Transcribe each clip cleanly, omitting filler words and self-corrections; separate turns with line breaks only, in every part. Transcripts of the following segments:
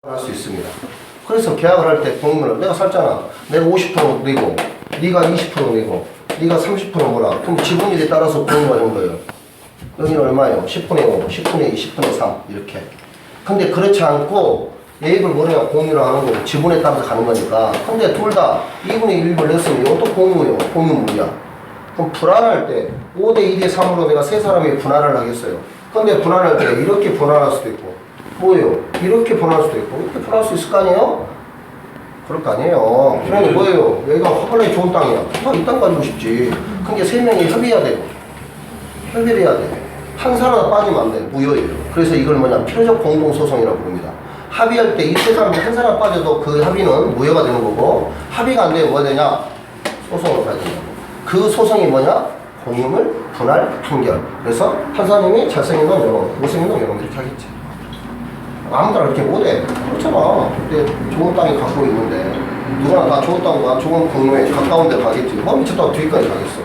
할 수 있습니다. 그래서 계약을 할 때 공문을 내가 샀잖아. 내가 50% 내고 네가 20% 내고 네가 30% 뭐라. 그럼 지분율에 따라서 공유가 된 거예요. 여기는 얼마예요? 10분의 5, 10분의 2, 10분의 3 이렇게. 근데 그렇지 않고 예입을 뭐냐 공유를 하는 거고 지분에 따라서 가는 거니까. 근데 둘 다 2분의 1을 냈으면 이것도 공유예요. 공유물이야. 그럼 분할할 때 5대 2대 3으로 내가 세 사람이 분할을 하겠어요. 근데 분할할 때 이렇게 분할할 수도 있고 뭐예요? 이렇게 분할할 수도 있고 이렇게 분할할 수 있을 거 아니에요? 그럴 거 아니에요. 그러니 뭐예요? 여기가 화벌나기 좋은 땅이야. 이 땅 가지고 싶지. 그러니까 세 명이 협의해야 돼요. 협의를 해야 돼. 한 사람 빠지면 안 돼. 무효예요. 그래서 이걸 뭐냐? 필요적 공동소송이라고 부릅니다. 합의할 때 이 세 사람 한 사람 빠져도 그 합의는 무효가 되는 거고 합의가 안 되면 뭐 되냐? 소송으로 가야 된다. 그 소송이 뭐냐? 공유물 분할 판결. 그래서 판사님이 잘생긴 놈 여러분, 못생긴 놈 여러분 이렇게 하겠지. 아무나 이렇게 못해. 그렇잖아. 근데 좋은 땅이 갖고 있는데 누구나 다 좋은 땅과 좋은 공로에 가까운 데 가겠지. 뭐 미쳤다고 뒤까지 가겠어.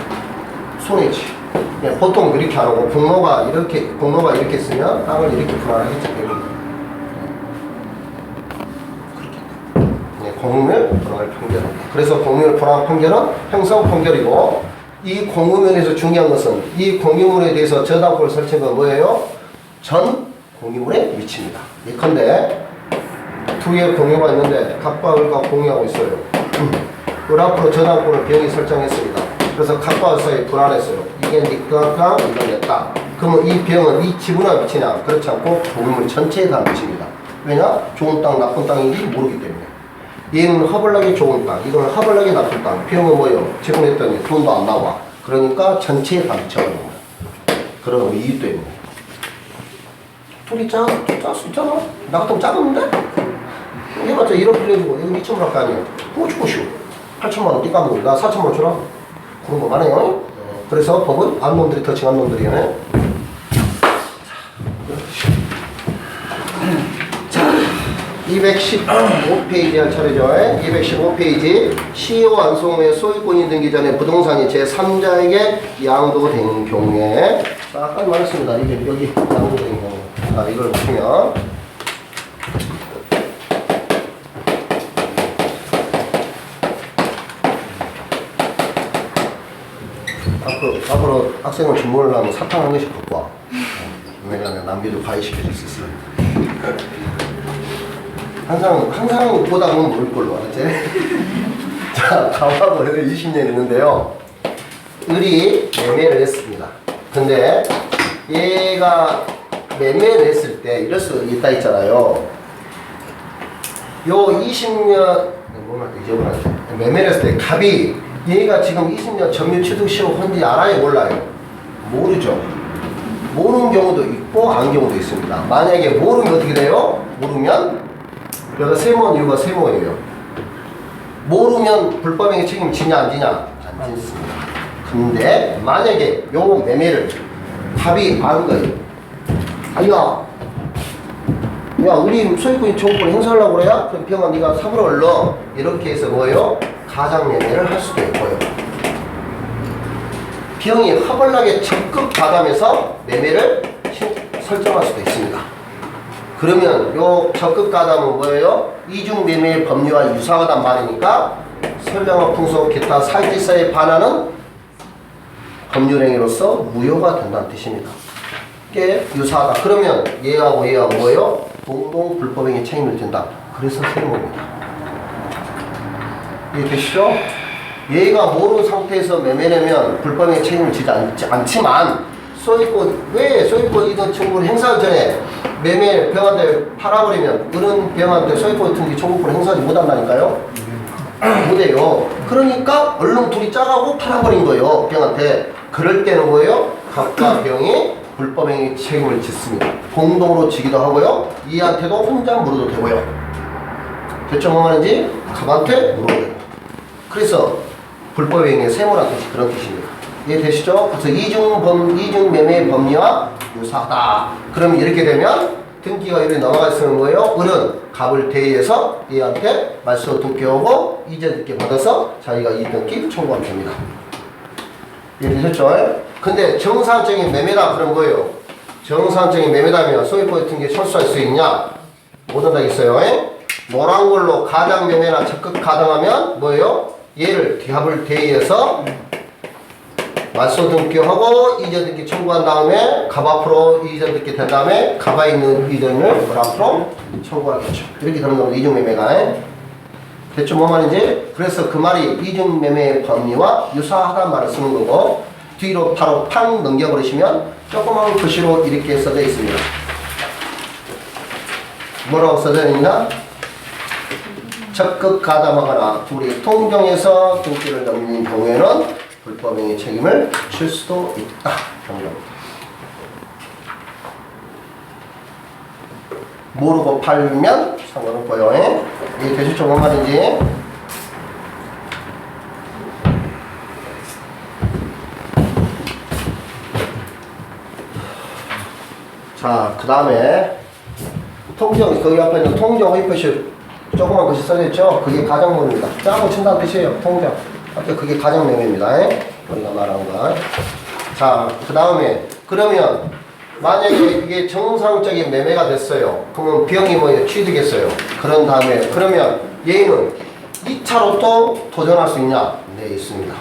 손해지. 보통 그렇게 안 하고 공로가 이렇게 쓰면 땅을 이렇게 분할하겠지. 그렇게. 공유물 분할 판결. 그래서 공유물 분할 판결은 형성 판결이고 이 공유물에서 중요한 것은 이 공유물에 대해서 저당권을 설치한 건 뭐예요? 전 공유물의 위치입니다. 예컨대 두 개의 공유가 있는데 각과 을과 공유하고 있어요. 그 앞으로 저당권을 병이 설정했습니다. 그래서 각과 을 사이에 분할했어요. 이게 네 땅, 이건 내 땅. 그러면 이 병은 이 지분에 미치냐? 그렇지 않고 공유물 전체에 다 미칩니다. 왜냐? 좋은 땅, 나쁜 땅인지 모르기 때문에. 얘는 허벌나게 좋은 땅, 이거는 허벌나게 나쁜 땅. 병은 뭐예요? 지분했더니 돈도 안 나와. 그러니까 전체에 다 미쳐버리는 거예요. 그런 이유 때문에. 둘이 짤 수 있잖아. 나 같으면 작았는데? 해봤자 1억 빌려주고 이거 2천만 원 할 거 아니에요. 그거 주고 쉬워. 8천만 원 띠까먹고 나 4천만 원 주라. 그런 거 많아요. 그래서 법은 안 놈들이 더 징한 놈들이네. 자, 215페이지 할 차례죠. 215페이지 시효 완성 후에 소유권이 등기 전에 부동산이 제3자에게 양도된 경우에 아까 말했습니다. 이게 여기 양도된 경우. 자, 이걸 보시면 앞으로 학생을 주문을 하면 사탕 한 개씩 갖고 와. 왜냐면 낭비도 가해시켜줄 수 있어요. 항상 보다 보면 모를 걸로 알았지? 자, 가하고 20년 있는데요. 을이 매매를 했습니다. 근데 얘가 매매를 했을 때 이럴 수 있다 했잖아요. 요 20년 뭐만 잊어버렸죠. 매매를 했을 때 갑이 얘가 지금 20년 점유 취득 시효 헌지 알아요? 몰라요? 모르죠. 모르는 경우도 있고 아는 경우도 있습니다. 만약에 모르면 어떻게 돼요? 모르면 여기가 세모는 이유가 세모예요. 모르면 불법행위 책임 지냐 안 지냐? 안 짓습니다. 근데 만약에 요 매매를 갑이 아는 거예요. 아니야, 야 우리 소유권이 청구권 행사하려고 그래야? 그럼 병아 네가 삽으로 얼러. 이렇게 해서 뭐예요? 가장매매를 할 수도 있고요. 병이 허벌나게 적극 가담해서 매매를 설정할 수도 있습니다. 그러면 요 적극 가담은 뭐예요? 이중매매의 법률과 유사하단 말이니까 설명과 풍속 기타 사실사에 반하는 법률행위로서 무효가 된다는 뜻입니다. 이게 유사하다. 그러면 얘하고 얘하고 뭐예요? 공동 불법행위 책임을 진다. 그래서 세모입니다. 이해되시죠? 얘가 모르는 상태에서 매매하면 불법행위 책임을 지지 않지만 왜 소유권 이전 청구를 행사하기 전에 매매 병한테 팔아버리면 그런 병한테 소유권 등기 청구권 행사하지 못한다니까요? 못해요. 그러니까 얼른 둘이 짜가고 팔아버린 거예요. 병한테. 그럴 때는 뭐예요? 각각 병이 불법행위 책임을 짓습니다. 공동으로 지기도 하고요. 이한테도 혼자 물어도 되고요. 대체 뭐 말인지 갑한테 물어도 되고. 그래서 불법행위의 세모란 뜻이 그런 뜻입니다. 이해되시죠? 그래서 이중매매 법리와 유사하다. 그러면 이렇게 되면 등기가 이렇게 넘어가 있으면 뭐예요? 을은 갑을 대의해서 얘한테 말소 등기하고 이전 등기 받아서 자기가 이 등기 청구하면 됩니다. 이해되셨죠? 근데 정상적인 매매다 그런 거예요. 정상적인 매매다면 소유권 등기 철수할 수 있냐? 못 한다겠어요. 노란 걸로 가장 매매나 적극 가등하면 뭐예요? 얘를 기합을 대의해서 맞서 등기하고 이전 등기 청구한 다음에 갑 앞으로 이전 등기 된 다음에 갑에 있는 이전을 그 앞으로 청구하겠죠. 이렇게 되는 겁니다. 이중매매가. 대충 뭐 말인지? 그래서 그 말이 이중매매의 법리와 유사하다는 말을 쓰는 거고 뒤로 바로 팡 넘겨버리시면 조그만 글씨로 이렇게 써져 있습니다. 뭐라고 써져 있나? 적극 가담하거나 우리 통정에서 등기를 넘긴 경우에는 불법행위 책임을 질 수도 있다. 모르고 팔면 상관없고요. 이게 대충 뭔 말인지. 자, 그 다음에 통정, 거기 앞에 있는 통정 의표시 조그만 글씨 써져있죠? 그게 가정문입니다. 짜고 친다는 뜻이에요. 통정. 아까 그게 가정매매입니다. 우리가 말한 거. 자, 그 다음에 그러면 만약에 이게 정상적인 매매가 됐어요. 그러면 비용이 뭐예요? 취득했어요. 그런 다음에 그러면 얘는 2차로 또 도전할 수 있냐? 네, 있습니다.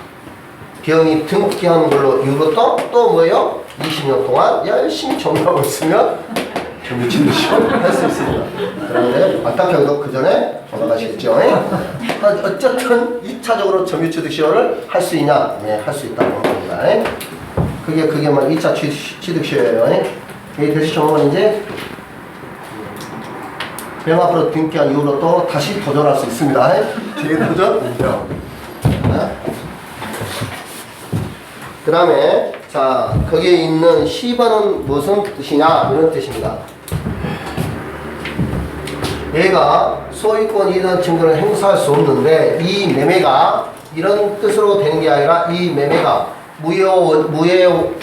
비용이 등기하는 걸로 이것도 또 뭐예요? 20년 동안 열심히 정리하고 있으면 정규취득 시험을 할 수 있습니다. 그런데 안타깝게도 그 전에 돌아가시겠죠. 어쨌든 2차적으로 정규취득 시험을 할 수 있냐? 네, 할 수 있다고 합니다. 그게 뭐 2차 취득 시험이에요. 이게 대시 정원인지 병 앞으로 등기한 이후로 또 다시 도전할 수 있습니다. 재도전? 그 다음에 자, 거기에 있는 10번은 무슨 뜻이냐? 이런 뜻입니다. 얘가 소유권 이전 증거를 행사할 수 없는데 이 매매가 이런 뜻으로 되는 게 아니라 이 매매가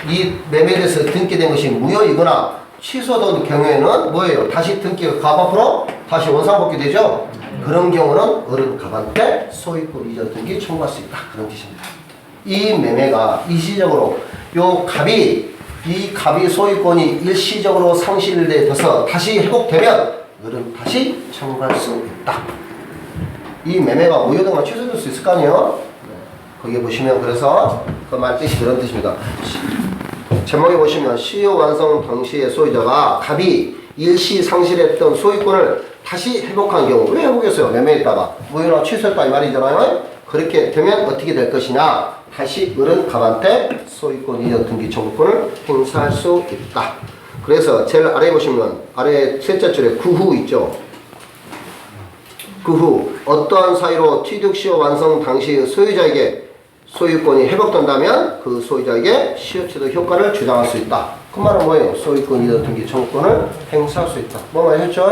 이 매매돼서 등기된 것이 무효이거나 취소된 경우에는 뭐예요? 다시 등기가 갑 앞으로 다시 원상복귀 되죠? 그런 경우는 어른 갑한테 소유권 이전 등기 청구할 수 있다. 그런 뜻입니다. 이 매매가 일시적으로 이 갑이 소유권이 일시적으로 상실돼서 다시 회복되면 어른 다시 청구할 수 있다. 이 매매가 무효되거나 취소될 수 있을 거 아니에요? 거기에 보시면 그래서 그 말 뜻이 그런 뜻입니다. 제목에 보시면 시효 완성 당시의 소유자가 갑이 일시 상실했던 소유권을 다시 회복한 경우 왜 회복했어요? 매매했다가 무효나 취소했다 이 말이잖아요. 그렇게 되면 어떻게 될 것이냐? 다시 어른 갑한테 소유권 이전 등기 청구권을 행사할 수 있다. 그래서 제일 아래에 보시면 아래 셋째 줄에 그 후 있죠. 그 후 어떠한 사유로 취득시효 완성 당시의 소유자에게 소유권이 회복된다면 그 소유자에게 시효취득 효과를 주장할 수 있다. 그 말은 뭐예요? 소유권 이전 등기 청구권을 행사할 수 있다. 뭐 말했죠?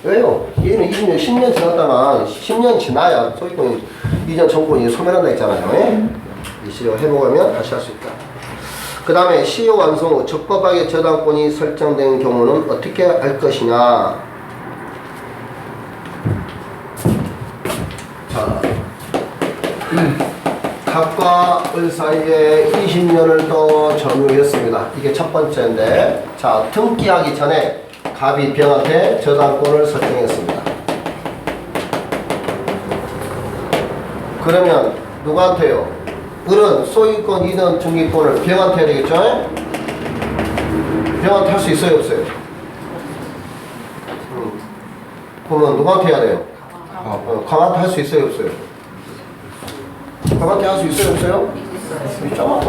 왜요? 얘는 20년, 10년 지났다가 10년 지나야 소유권 이전 청구권이 소멸한다 했잖아요. 이 시효 회복하면 다시 할 수 있다. 그 다음에 시효 완성 후 적법하게 저당권이 설정된 경우는 어떻게 할 것이냐? 자, 갑과 을 사이에 20년을 더 점유했습니다. 이게 첫 번째인데, 자, 등기하기 전에 갑이 병한테 저당권을 설정했습니다. 그러면 누구한테요? 을은 소유권 이전 등기권을 병한테 해야 되겠죠? 병한테 할 수 있어요, 없어요? 그러면 누구한테 해야 돼요? 갑한테 할 수 있어요, 없어요? 갑한테 할 수 있어요, 없어요? 있잖아.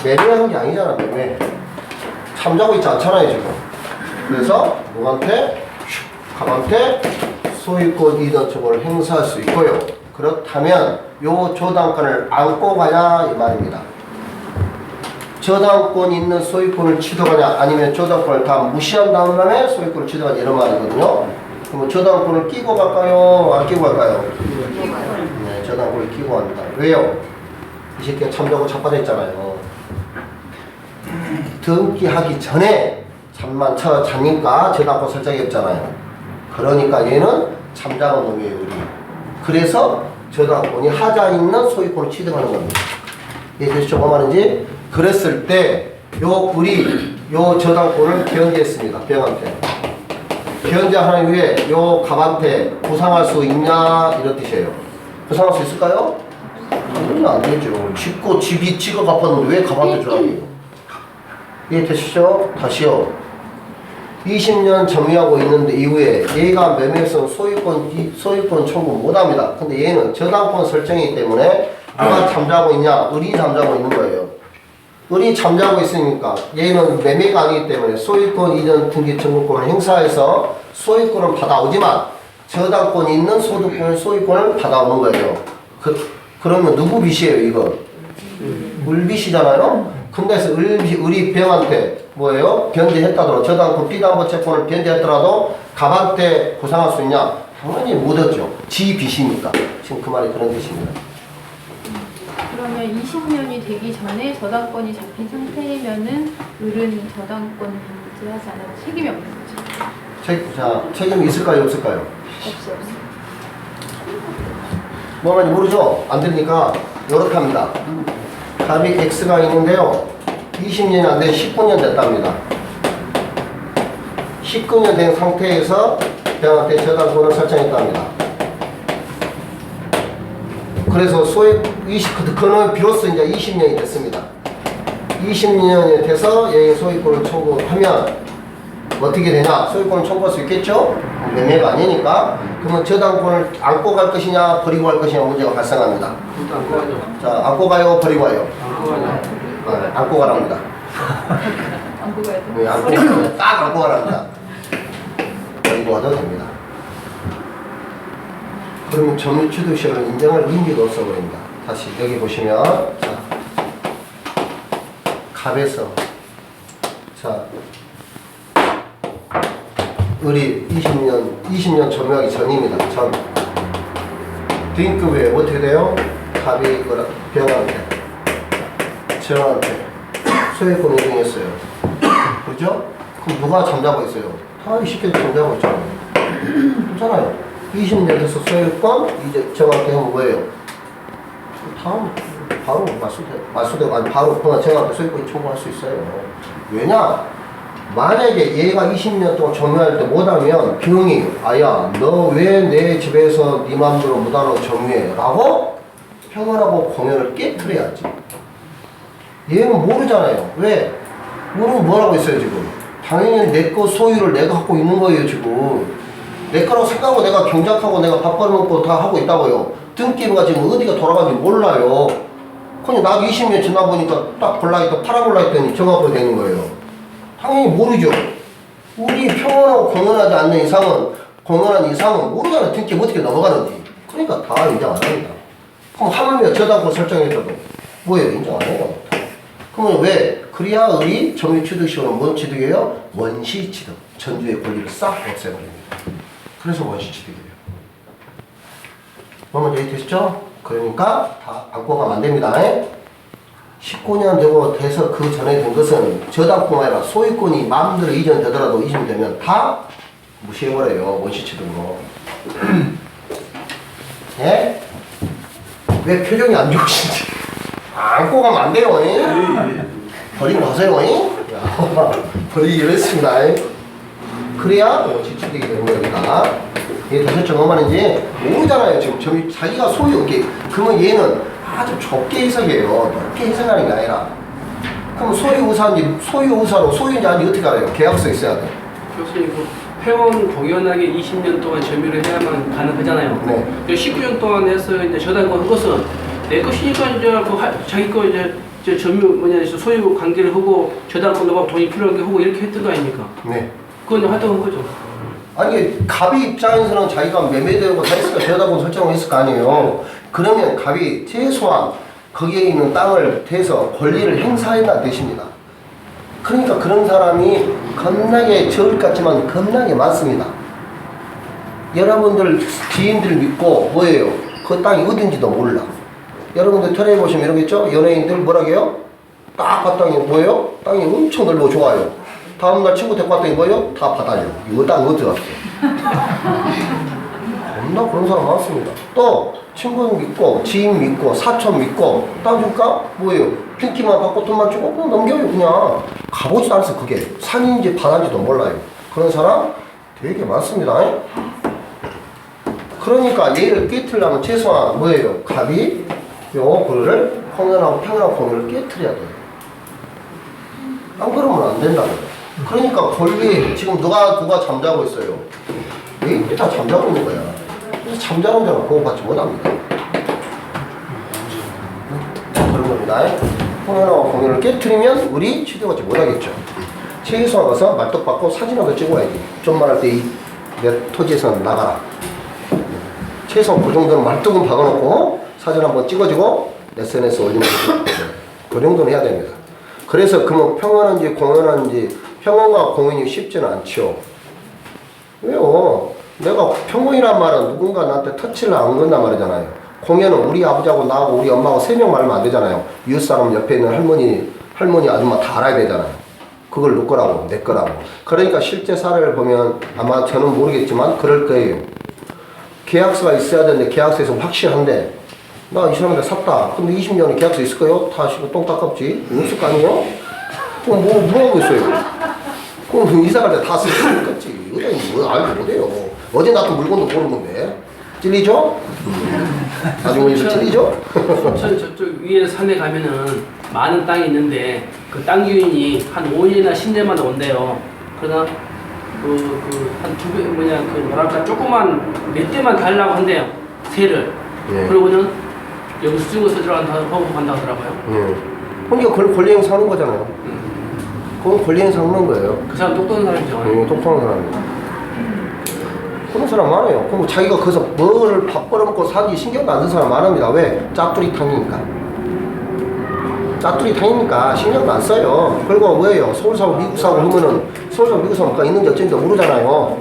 매매하는 게 아니잖아, 매매. 참자고 있지 않잖아요, 지금. 그래서 누구한테? 갑한테 소유권 이전 청구를 행사할 수 있고요. 그렇다면 요 저당권을 안고 가냐 이 말입니다. 저당권 있는 소유권을 취득하냐 아니면 저당권을 다 무시한 다음에 소유권을 취득하냐 이런 말이거든요. 그럼 저당권을 끼고 갈까요? 안 끼고 갈까요? 네, 저당권을 끼고 갑니다. 왜요? 이 새끼가 참자고 자빠졌잖아요. 등기하기 전에 잠만 자니까 저당권 설정했잖아요. 그러니까 얘는 참자는 놈이에요, 우리. 그래서 저당권이 하자 있는 소유권을 취득하는 겁니다. 이게 대체 뭐가 말인지? 그랬을 때 요 우리 요 저당권을 변제했습니다. 병한테. 변제한 후에 요 갑한테 보상할 수 있냐 이런 뜻이에요. 보상할 수 있을까요? 당연히 안 되죠. 집고 집이 지가 갚았는데 왜 갑한테 주라고요? 이해되시죠? 다시요. 20년 점유하고 있는데 이후에 얘가 매매에서 소유권 청구 못합니다. 근데 얘는 저당권 설정이기 때문에 누가 잠자고 있냐? 을이 잠자고 있는 거예요. 을이 잠자고 있으니까 얘는 매매가 아니기 때문에 소유권 이전 등기 청구권을 행사해서 소유권을 받아오지만 저당권이 있는 소유권을 받아오는 거예요. 그러면 누구 빚이에요 이거? 을 빚이잖아요. 근데 그래서 을이 병한테 뭐예요? 변제했다더라도 저당권 비담보 채권을 변제했더라도 갑한테 보상할 수 있냐? 당연히 못하죠. 지 빚이니까. 지금 그 말이 그런 뜻입니다.
그러면 20년이 되기 전에 저당권이 잡힌 상태면은 을은 저당권 변제하지 않아도 책임이 없는 거죠.
책임이 있을까요? 없을까요?
없어요.
뭐 말인지 모르죠? 안 되니까 이렇게 합니다. 답이 X가 있는데요. 20년이 안 돼 19년 됐답니다. 19년 된 상태에서 병한테 저당권을 설정했답니다. 그래서 그는 비로소 이제 20년이 됐습니다. 20년이 돼서 얘 소유권을 청구하면 어떻게 되냐? 소유권을 청구할 수 있겠죠? 매매가 아니니까. 그러면 저당권을 안고 갈 것이냐, 버리고 갈 것이냐 문제가 발생합니다.
안고 가죠.
자, 안고 가요, 버리고 가요?
안고 가죠.
안고 가랍니다.
안고 가야 돼.
네, 안고 가요. 딱 안고 가랍니다. 버리고 가도 됩니다. 그러면 점유취득시를 인정할 의미가 없어버립니다. 다시 여기 보시면 자, 갑에서 자 을이 20년 점유하기 전입니다. 전 등급에 어떻게 돼요? 갑이 병한테 저한테 소유권 인정했어요. 그죠? 그럼 누가 잠자고 있어요? 당연히 쉽게 잠자고 있잖아요. 그렇잖아요. 20년 돼서 소유권 이제 정확히 하면 뭐예요? 다음 바로 말소되고 아니 바로 그냥 정확히 소유권 청구할 수 있어요. 왜냐? 만약에 얘가 20년 동안 점유할 때 못하면 병이 아야 너 왜 내 집에서 네 맘대로 못하라고 점유해? 라고 평언하고 공연을 깨트려야지. 얘는 모르잖아요. 왜? 모르면 뭐라고 있어요 지금? 당연히 내 거 소유를 내가 갖고 있는 거예요 지금. 내 거라고 생각하고 내가 경작하고 내가 밥 벌어먹고 다 하고 있다고요. 등기부가 지금 어디가 돌아가는지 몰라요. 그냥 나도 20년 지나 보니까 딱 볼라했다 팔아볼라 했더니 정확하게 되는 거예요. 당연히 모르죠. 우리 평온하고 공연하지 않는 이상은 공연한 이상은 모르잖아요. 등기부 어떻게 넘어가는지. 그러니까 다 인정 안 합니다. 그럼 하물며 저당권 설정했어도 뭐예요? 인정 안 해요. 그러면 왜? 그래야 을이 점유취득시효는 뭔 취득이에요? 원시취득. 전주의 권리를 싹 없애버립니다. 그래서 원시취득이에요. 뭐만 이해되시죠? 그러니까 다 안고 가면 안 됩니다. 19년 되고 돼서 그 전에 된 것은 저당권 아니라 소유권이 마음대로 이전되더라도 이전되면 다 무시해버려요. 원시취득으로. 예? 왜 표정이 안 좋으신지. 안고 가면 안 돼요. 버리고 가세요. 버리기로 했습니다. 그래야 원시취득이 되는 겁니다. 이게 도대체 뭐 말인지 모르잖아요. 지금 자기가 소유, 이렇게. 그러면 얘는 아주 좁게 해석해요. 넓게 해석하는 게 아니라. 그럼 소유우사인지, 소유우사로 소유인지 아닌지 어떻게 알아요? 계약서 있어야 돼.
교수님, 그 회원 공연하게 20년 동안 점유를 해야만 가능하잖아요.
네.
19년 동안 해서 이제 저당권 한 것은 내 것이니까 이제 자기 거 이제 점유 소유 관계를 하고 저당권 넣고 돈이 필요한 게 하고 이렇게 했던 거 아닙니까?
네.
그건 활동한 거죠.
아니, 갑이 입장에서는 자기가 매매되고 다 했으니까 저당권 설정을 했을 거 아니에요. 그러면 갑이 최소한 거기에 있는 땅을 대서 권리를 행사했다는 뜻입니다. 그러니까 그런 사람이 겁나게 적을 같지만 겁나게 많습니다. 여러분들 지인들 믿고 뭐예요? 그 땅이 어딘지도 몰라. 여러분들 텔레비 보시면 이러겠죠? 연예인들 뭐라게요? 딱 봤더니 뭐예요? 땅이 엄청 넓고 좋아요. 다음날 친구 데리고 왔더니 뭐예요? 다 바다요. 이거 땅 어디 갔어? 겁나 그런 사람 많습니다. 또 친구 믿고 지인 믿고 사촌 믿고 땅 줄까? 뭐예요? 핑키만 받고 돈만 주고 그냥 넘겨요. 그냥 가보지도 않았어. 그게 산인지 바다인지도 몰라요. 그런 사람 되게 많습니다. 그러니까 얘를 깨트리려면 최소한 뭐예요? 갑이 요 그를 평면하고 평면하고 공연을 깨트려야 돼요. 안 그러면 안 된다고요. 그러니까 권리 지금 누가 잠자고 있어요? 얘 다 잠자고 있는 거야. 그래서 잠자는 자는 보호받지 못합니다. 그런 겁니다. 평면하고 공연을 깨트리면 우리 취득받지 못하겠죠. 최소한 가서 말뚝 받고 사진 한번 찍어야지. 좀만 할 때 내 토지에서 나가라. 최소한 그 정도는 말뚝은 박아놓고 사진 한번 찍어주고 SNS 올리면 그 정도는 해야 됩니다. 그래서 그러면 평안한지 공연한지 평안과 공연이 쉽지는 않죠. 왜요? 내가 평온이란 말은 누군가 나한테 터치를 안 건단 말이잖아요. 공연은 우리 아버지하고 나하고 우리 엄마하고 3명 말면 안 되잖아요. 이웃사람 옆에 있는 할머니 아줌마 다 알아야 되잖아요. 그걸 누 거라고 내 거라고. 그러니까 실제 사례를 보면 아마 저는 모르겠지만 그럴 거예요. 계약서가 있어야 되는데 계약서에서 확실한데 나 이 사람한테 샀다. 근데 20년에 계약서 있을 거요? 다 똥 닦았지? 없을 거 아니에요? 그럼 뭐 하고 있어요? 그럼 이사갈 때 다 쓰고 있겠지. 의뢰인 뭐 알고 못해요. 어제 놨던 물건도 모르는데. 찔리죠? 나중에 이제 찔리죠?
순천 저쪽 위에 산에 가면은 많은 땅이 있는데 그 땅 주인이 한 5년이나 10년마다 온대요. 그러나 한 두 배 뭐랄까 조그만 몇 대만 달라고 한대요. 세를.
예.
그러고는 영수증을 들어간다고 간다 하더라고요.
그러니까 그걸 권리행 사는 거잖아요. 그건 권리행 사는 거예요.
그 사람 똑똑한 사람이죠.
똑똑한 사람이에요. 그런 사람 많아요. 그럼 자기가 거기서 뭐를 밥 벌어먹고 사기 신경도 안 쓰는 사람 많습니다. 왜? 짜투리탕이니까. 짜투리탕이니까 신경도 안 써요. 그리고 왜요? 서울 사고 미국 사고 그러면은 서울 사고 미국 사고 뭐가 있는지 어쩐지 모르잖아요.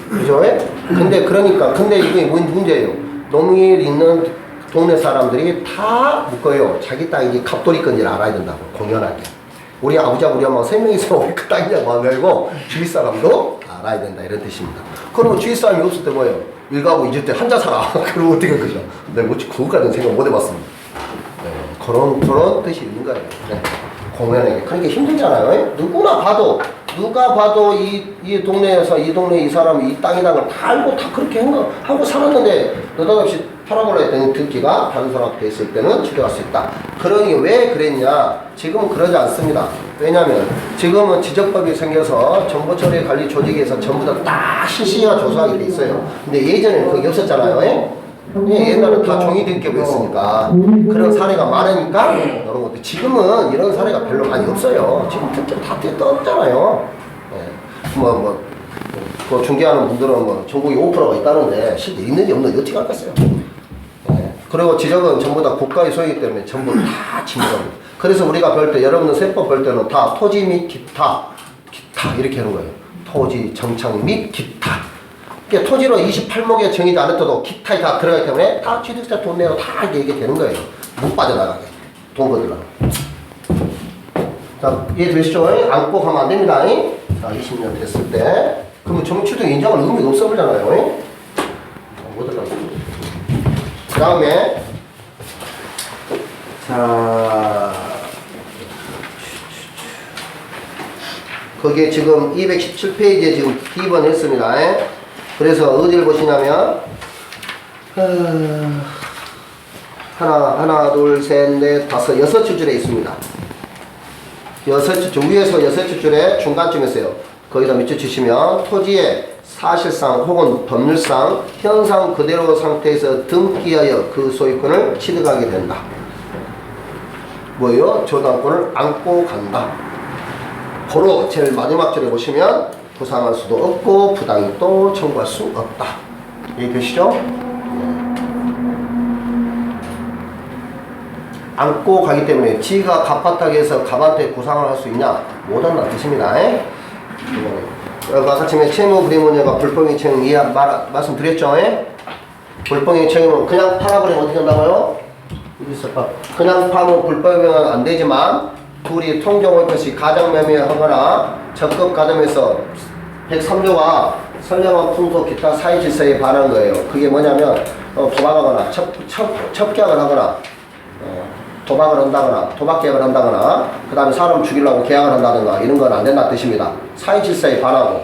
그죠? 근데 이게 문제예요. 농일 있는 동네 사람들이 다 묶어요. 자기 땅이 갑돌이 건지를 알아야 된다고. 공연하게. 우리 아버지하고 우리 엄마가 3명이서 우리 그 땅이냐고 안 알고 주위 사람도 알아야 된다 이런 뜻입니다. 그러면 주위 사람이 없을 때 뭐예요? 일가구 이제 때 한자 살아. 그러면 어떻게 할 거죠? 내가 뭐 그것까지는 생각 못 해봤습니다. 네, 그런 뜻이 있는 거예요. 네. 공연하게. 그러니까 힘들잖아요. 누가 봐도 이 동네에서 이 동네 이 사람이 이 땅이라는 걸 다 알고 다 그렇게 하고 살았는데 느닷없이 팔아보려 했더니 듣기가 다른 사람한테 있을 때는 추격할 수 있다. 그러니 왜 그랬냐? 지금은 그러지 않습니다. 왜냐하면 지금은 지적법이 생겨서 정보처리 관리 조직에서 전부 다 실시간 조사하게 돼 있어요. 근데 예전에는 그게 없었잖아요. 옛날에 다 종이 등급이었으니까 그런 사례가 많으니까 이런 것도 지금은 이런 사례가 별로 많이 없어요. 지금 특히 다 떴잖아요. 그 중개하는 분들은 뭐 전국에 5%가 있다는데 실제 있는지 없는지 어떻게 알겠어요? 그리고 지적은 전부 다 국가의 소유이기 때문에 전부 다 진정합니다. 그래서 우리가 볼 때 여러분들 세법 볼 때는 다 토지 및 기타 이렇게 하는 거예요. 토지 정착 및 기타. 그러니까 토지로 28목에 정의도 안 했어도 기타에 다 들어가기 때문에 다 취득세 돈 내고 다 이게 되는 거예요. 못 빠져나가게. 돈 거들라. 자, 이해되시죠? 안고 가면 안 됩니다. 자, 20년 됐을 때. 그러면 정취득 인정할 의미가 없어 보잖아요. 그 다음에, 자, 거기에 지금 217페이지에 지금 기입원했습니다. 그래서 어디를 보시냐면 하나 둘 셋 넷 다섯 6줄에 있습니다. 6줄 위에서 6줄에 중간쯤에 있어요. 거기다 밑줄 치시면 토지의 사실상 혹은 법률상 현상 그대로 상태에서 등기하여 그 소유권을 취득하게 된다. 뭐예요? 저당권을 안고 간다. 바로 제일 마지막 줄에 보시면 부상할 수도 없고 부당히 또 청구할 수 없다. 이해되시죠? 안고 가기 때문에 지가 갑밭하게 해서 갑한테 구상을 할 수 있냐? 못한다는 뜻입니다. 아까 처음에 채무 불이문제가 불법행위 채무 이해 말씀드렸죠? 불법행위 채무는 그냥 팔아버리면 어떻게 한다고요? 그냥 파면 불법행위는 안 되지만 둘이 통정할 것이 가정매매하거나 적극 가담해서 103조가 선량한 풍속 기타 사회 질서에 반한 거예요. 그게 뭐냐면 도박하거나 첩격을 하거나 도박을 한다거나 도박계약을 한다거나 그 다음에 사람 죽이려고 계약을 한다든가 이런 건 안 된다는 뜻입니다. 사회 질서에 반하고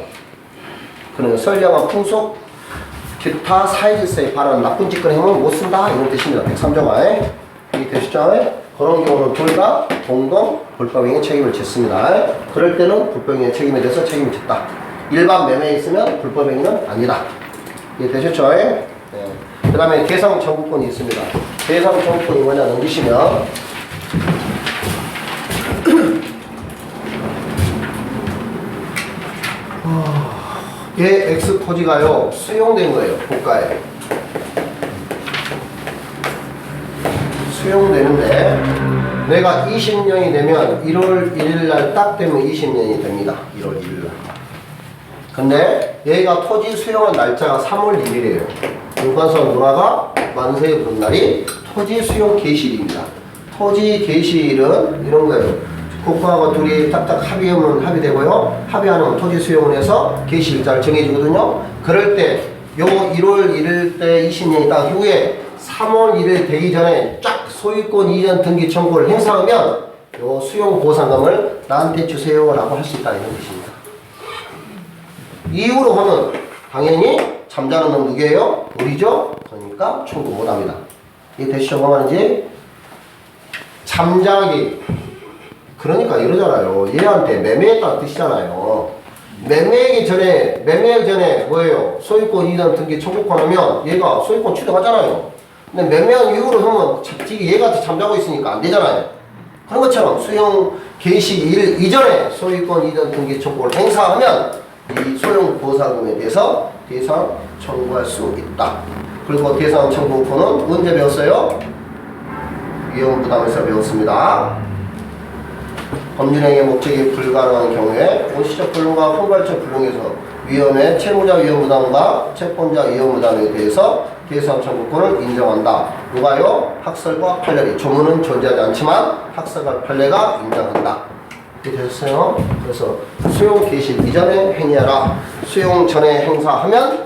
그는 선량한 풍속 기타 사회 질서에 반하는 나쁜 짓거리 하면 못 쓴다 이런 뜻입니다. 103조가 이게 되시죠? 그런 경우는 둘 다 공동 불법행위 책임을 졌습니다. 그럴 때는 불법행위 책임에 대해서 책임을 졌다. 일반 매매에 있으면 불법행위는 아니다. 이게 되셨죠? 네. 그 다음에 대상 청구권이 있습니다. 대상 청구권이 뭐냐 넘기시면 얘 X 토지가요 수용된 거예요. 고가에 수용되는데 내가 20년이 되면 1월 1일 날 딱 되면 20년이 됩니다. 1월 1일 날. 근데 얘가 토지 수용한 날짜가 3월 1일이에요. 용관서 누나가 만세 부른 날이 토지 수용 개시일입니다. 토지 개시일은 이런 거예요. 국가하고 둘이 딱딱 합의하면 합의되고요. 합의 안 하면 토지 수용을 해서 개시일자를 정해주거든요. 그럴 때 요 1월 1일 때 20년이 딱 후에 3월 1일 되기 전에 쫙 소유권 이전 등기 청구를 행사하면 요 수용 보상금을 나한테 주세요라고 할 수 있다 이런 뜻입니다. 이후로 하면 당연히 잠자는 놈 누구예요? 우리죠? 그러니까 청구 못합니다. 이게 되시죠? 뭐 말인지? 잠자기 그러니까 이러잖아요. 얘한테 매매했다는 뜻이잖아요. 매매하기 전에 뭐예요? 소유권 이전 등기 청구권 하면 얘가 소유권 취득하잖아요. 근데 매매한 이후로 하면 얘가 잠자고 있으니까 안 되잖아요. 그런 것처럼 수용 개시일 이전에 소유권 이전 등기 청구를 행사하면 이 소용 보상금에 대해서 대상 청구할 수 있다. 그리고 대상 청구권은 언제 배웠어요? 위험부담에서 배웠습니다. 법률행위의 목적이 불가능한 경우에 원시적 불능과 포괄적 불능에서 위험의 채무자 위험부담과 채권자 위험부담에 대해서 대상 청구권을 인정한다. 누가요? 학설과 판례리. 조문은 존재하지 않지만 학설과 판례가 인정한다. 이렇게 되셨어요? 그래서 수용 개시 이전에 행위하라. 수용 전에 행사하면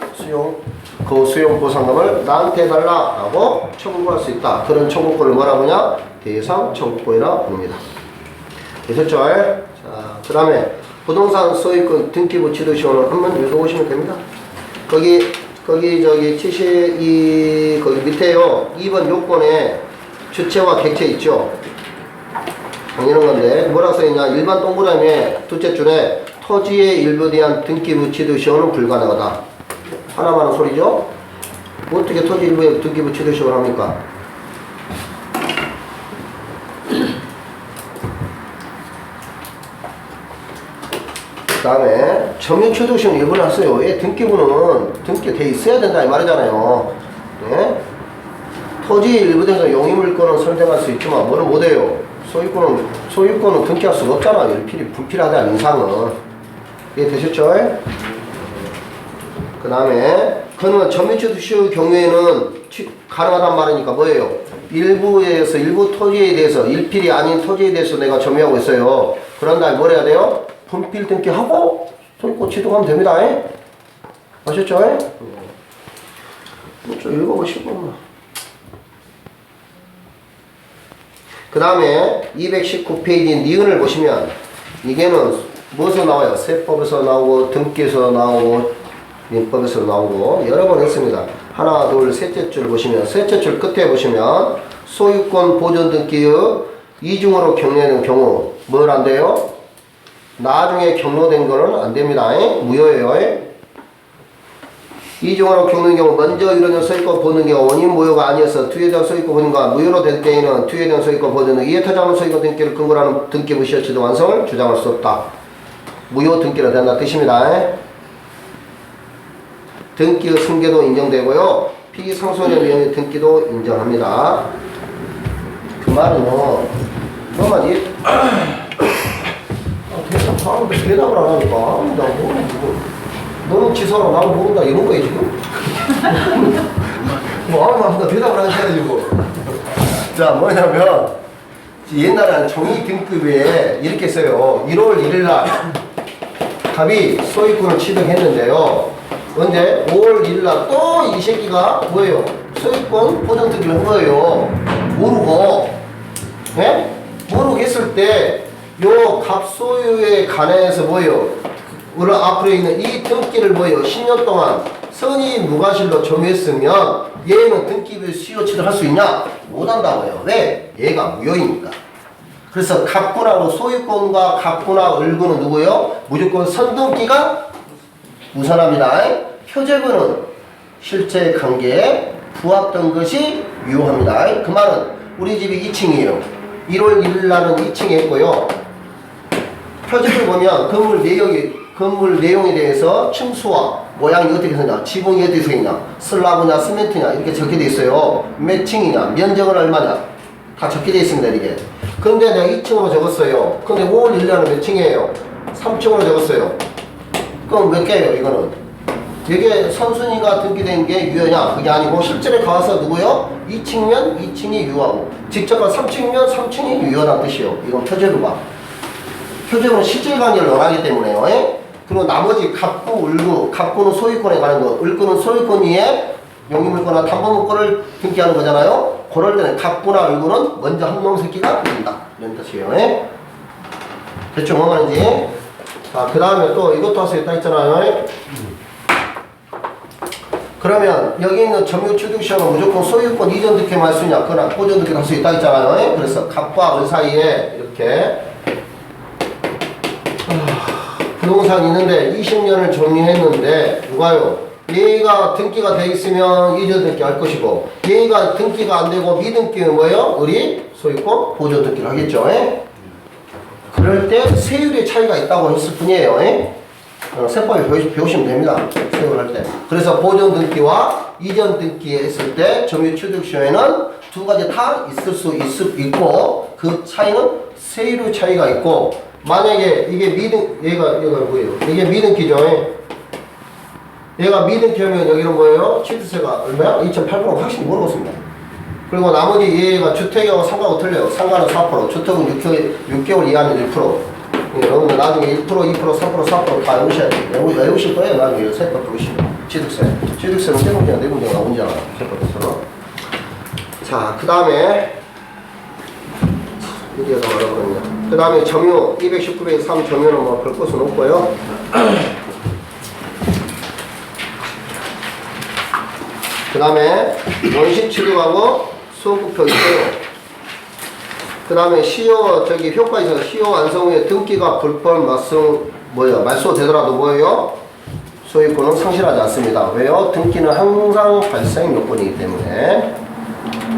그 수용 보상금을 나한테 달라라고 청구할 수 있다. 그런 청구권을 뭐라고 하냐? 대상 청구권이라고 부릅니다. 되셨죠? 자, 그 다음에 부동산 소유권 등기부 취득시효를 한번 읽어보시면 됩니다. 거기 저기 72 거기 밑에요. 2번 요건에 주체와 객체 있죠? 당연한 건데 뭐라고 써있냐? 일반 동그라미에 둘째 줄에 토지의 일부에 대한 등기부 취득시효는 불가능하다. 하나만 하는 소리죠? 어떻게 토지 일부에 등기부 취득시효를 합니까? 그 다음에 점유취득시효는 일부러 했어요. 왜? 등기부는 등기돼 있어야 된다 이 말이잖아요. 네? 토지 일부 등에서 용의물권은 선택할 수 있지만 뭐를 못해요? 소유권은 등기할 수가 없잖아. 불필요하다 인상은. 이해 되셨죠? 그 다음에 그는 점유취득시효의 경우에는 가능하단 말이니까 뭐예요? 일부 토지에 대해서 일필이 아닌 토지에 대해서 내가 점유하고 있어요. 그런 다음에 뭘 해야 돼요? 분필 등기하고 소유권 취득하면 됩니다. 아셨죠? 좀 읽어보시고. 그 다음에 219페이지 니은을 보시면 이게는 무엇에서 나와요? 세법에서 나오고 등기에서 나오고 민법에서 나오고 여러 번 했습니다. 하나 둘 셋째 줄 보시면 셋째 줄 끝에 보시면 소유권 보존 등기의 이중으로 경로된 경우 뭘 안 돼요? 나중에 경로된 거는 안 됩니다. 무효예요. 이중으로 겪는 경우 먼저 이루어진 소유권 보존 경우 원인 무효가 아니어서 투유에 대한 소유권 보존과 무효로 될 때에는 투유에 대한 소유권 보존 등 이에 타자하는 소유권 등기를 근거로 하는 등기부 시효 취득 완성을 주장할 수 없다. 무효 등기로 된다 뜻입니다. 등기의 승계도 인정되고요. 피상소년 위원회 등기도 인정합니다. 그 말은요. 너만 대답 하는데 대답을 안 하니까 나 모르겠고 너는 지서라 나는 모른다 이런 거야 지금? 뭐 아무 말보다 대답을 안 해야지 뭐. 자 뭐냐면 옛날에는 종이 등급에 이렇게 써요. 1월 1일 날 답이 소유권을 취득했는데요. 근데 5월 1일날 또 이 새끼가 뭐예요? 소유권 보존 등기를 한 거예요. 모르고. 예? 모르고 했을 때, 요 갑소유에 관해서 뭐예요? 우리 앞으로 있는 이 등기를 뭐예요? 10년 동안 선의 무과실로 점유했으면 얘는 등기부에 수요 취득할 수 있냐? 못한다고요. 왜? 얘가 무효이니까. 그래서 갑분하고 소유권과 갑분하고 을구는 누구예요? 무조건 선등기가 우선합니다. 표제분은 실제 관계에 부합된 것이 유효합니다. 그 말은 우리 집이 2층이에요. 1월 1일 날은 2층에 있고요. 표제를 보면 건물 내용에 대해서 층수와 모양이 어떻게 생겼냐, 지붕이 어떻게 생겼냐, 슬라브냐, 시멘트냐 이렇게 적혀져 있어요. 몇 층이냐, 면적은 얼마냐 다 적혀져 있습니다. 이게. 근데 내가 2층으로 적었어요. 근데 5월 1일날은 몇 층이에요? 3층으로 적었어요. 그럼 몇 개예요? 이거는 이게 선순위가 등기된 게 유효냐? 그게 아니고 실제로 가서 누구요? 2층면 2층이 유효하고 직접 가 3층면 3층이 유효하다는 뜻이에요. 이건 표제로 봐. 표제로는 실질관계를 논하기 때문에요. 그리고 나머지 갑부, 을구, 갑부는 소유권에 관한 거, 을구는 소유권 위에 용의물권이나 담보물권을 등기하는 거잖아요. 그럴 때는 갑부나 을구는 먼저 한 놈 새끼가 된다. 이런 뜻이에요. 대충 뭐 말인지. 자, 그 다음에 또 이것도 할 수 있다 했잖아요. 그러면 여기 있는 점유취득시험은 무조건 소유권 이전 득회만 할 수 있냐? 그러나 보존 득회를 할 수 있다 했잖아요. 그래서 갑과 을 사이에 이렇게 부동산이 있는데 20년을 점유했는데 누가요? 얘가 등기가 돼 있으면 이전 등기 할 것이고 얘가 등기가 안 되고 미등기는 뭐예요? 우리 소유권 보존 등기를 하겠죠. 그럴 때 세율의 차이가 있다고 했을 뿐이에요. 세법을 배우시면 됩니다. 세율 할 때. 그래서 보존 등기와 이전 등기에 했을 때 점유취득 시에는 두 가지 다 있을 수 있고 그 차이는 세율의 차이가 있고 만약에 이게 얘가 뭐예요? 이게 미등기죠. 얘가 미등기면 여기는 뭐예요? 취득세가 얼마야? 2,800원 확실히 모르겠습니다. 그리고 나머지 얘가 주택하고 상가하고 틀려요. 상가는 4%, 주택은 6개월 이하는 1%. 여러분들 나중에 1%, 2%, 3%, 4% 다 외우셔야 돼요. 외우실 거예요. 나중에 세법 배우시면. 취득세는 세 문제가 네 문제가 나오잖아. 세법에서. 자, 그 다음에 어디에서 뭐라고 그러냐. 그 다음에 점유 219배 3 점유는 뭐 별 것은 없고요. 그 다음에 원시 취득하고 소급표 있고요. 그 다음에 시효 효과에서 시효 완성 후에 등기가 불법 말소되더라도 뭐예요? 소유권은 상실하지 않습니다. 왜요? 등기는 항상 발생 요건이기 때문에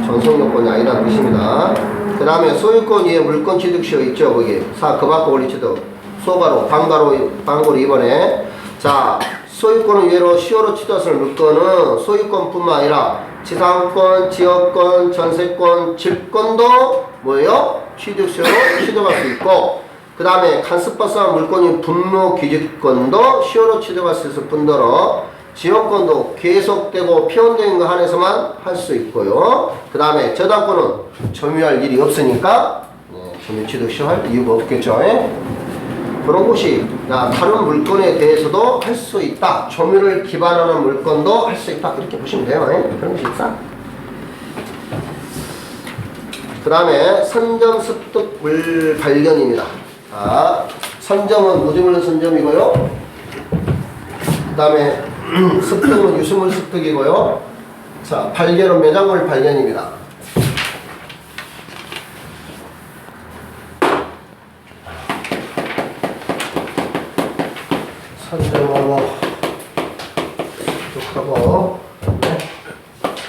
전속 요건이 아니라는 뜻입니다. 그 다음에 소유권 위에 물권 취득 시효 있죠. 거기 그 밖 권리 취득 소가로 방가로 2번에 자 소유권을 위로 시효로 취득할 물권은 소유권뿐만 아니라 지상권, 지역권, 전세권, 질권도 뭐예요? 취득시효로 취득할 수 있고 그 다음에 간섭받은 물권인 분무 기득권도 시효로 취득할 수 있을 뿐더러 지역권도 계속되고 표현된 거 한해서만 할 수 있고요. 그 다음에 저당권은 점유할 일이 없으니까 점유 취득시효 할 이유가 없겠죠. 그런 것이 다른 물건에 대해서도 할 수 있다. 점유를 기반하는 물건도 할 수 있다. 이렇게 보시면 돼요. 그런 것이 있다. 그 다음에 선점 습득 물 발견입니다. 자, 선점은 무주물 선점이고요. 그 다음에 습득은 유수물 습득이고요. 자, 발견은 매장물 발견입니다. 선점하고 습득하고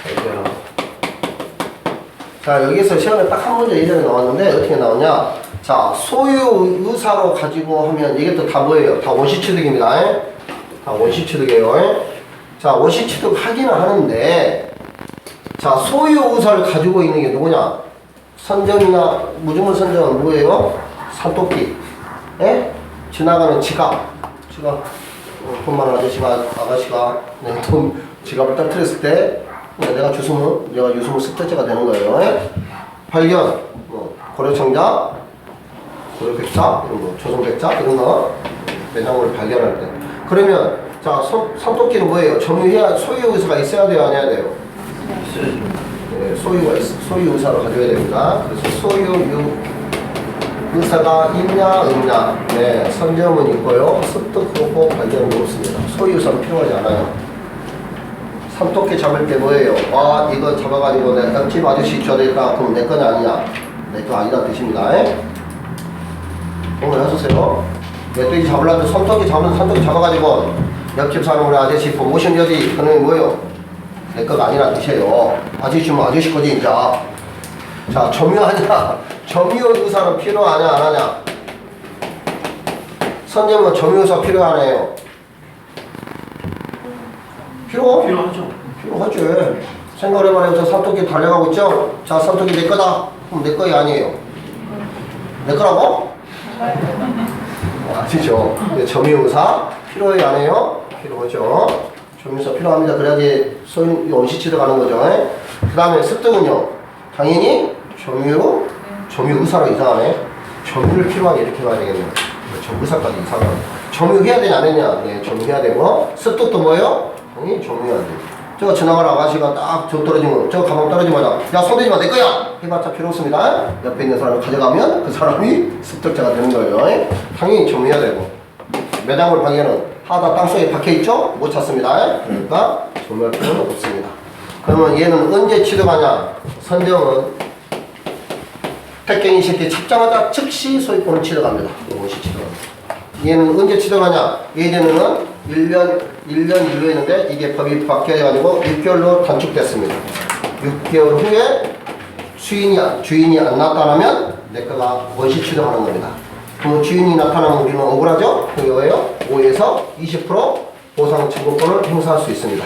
발견. 자, 여기서 시험에 딱 한 문제 예전에 나왔는데 어떻게 나오냐? 자, 소유 의사로 가지고 하면 이게 또 다 뭐예요? 다 원시취득입니다. 다 원시취득이에요. 자, 원시취득 하기는 하는데 자, 소유 의사를 가지고 있는 게 누구냐? 선점이나 무주물 선점은 누구예요? 산토끼. 지나가는 지갑. 돈 많은 아가씨가 내 돈 지갑을 떨어뜨렸을 때 내가 유수물 습득자가 되는 거예요. 발견, 고려청자, 고려백자, 이런 거, 조선백자, 이런 거 매장물을 발견할 때. 그러면 자 선톡기는 뭐예요? 점유해야 소유 의사가 있어야 돼요, 안 해야 돼요? 네, 소유 의사를 가져야 됩니다. 그래서 소유 의사가 있냐 없냐. 네, 선점은 있고요. 습득하고 발견은 없습니다. 소유 의사는 필요하지 않아요. 삼토끼 잡을 때 뭐예요? 아, 이거 잡아가지고 내가 집 아저씨 줘야 되겠다. 그럼 내 거냐 아니냐? 내 거 아니다 뜻입니다. 오늘 해주세요. 멧돼지 잡으려면 삼토끼 잡아가지고 옆집 사는 우리 아저씨 모션 여지 그놈이 뭐예요? 내 거가 아니라 뜻이에요. 아저씨 주면 아저씨 거지 이제. 자, 점유하냐? 점유 의사는 필요하냐 안 하냐? 선점은 점유 의사 필요하네요.
필요하죠.
필요하지. 생각을 해봐요. 저 삼토끼 달려가고 있죠? 자, 삼토끼 내 거다. 그럼 내 거이 아니에요. 내 거라고? 아시죠? 점유의사 필요해 안 해요? 필요하죠. 점유의사 필요합니다. 그래야지 원시 들어가는 거죠. 그 다음에 습득은요. 당연히 점유의사로 이상하네. 점유를 필요하게 이렇게 봐야 되겠네요. 점유의사까지 이상하네. 점유해야 되냐 안 되냐? 네, 점유해야 되고. 습득도 뭐예요? 당연히 점유해야 돼. 저거 지나가는 아가씨가 딱 저 떨어지면 저거 가방 떨어지마자 야 손대지 마 내 거야 해봤자 필요 없습니다. 옆에 있는 사람을 가져가면 그 사람이 습득자가 되는 거예요. 당연히 점유해야 되고. 매장물 방해는 하다 땅속에 박혀있죠? 못 찾습니다. 그러니까 점유할 필요는 없습니다. 그러면 얘는 언제 취득하냐? 선정은 택견이 시때 찾자마자 즉시 소유권을 취득합니다. 이것이 취득합니다. 얘는 언제 취득하냐? 예전에는 1년 이후였는데 이게 법이 바뀌어가지고 6개월로 단축됐습니다. 6개월 후에 주인이 안 나타나면 내 거가 원시 취득하는 겁니다. 그 주인이 나타나면 우리는 억울하죠? 그게 뭐예요? 5에서 20% 보상 청구권을 행사할 수 있습니다.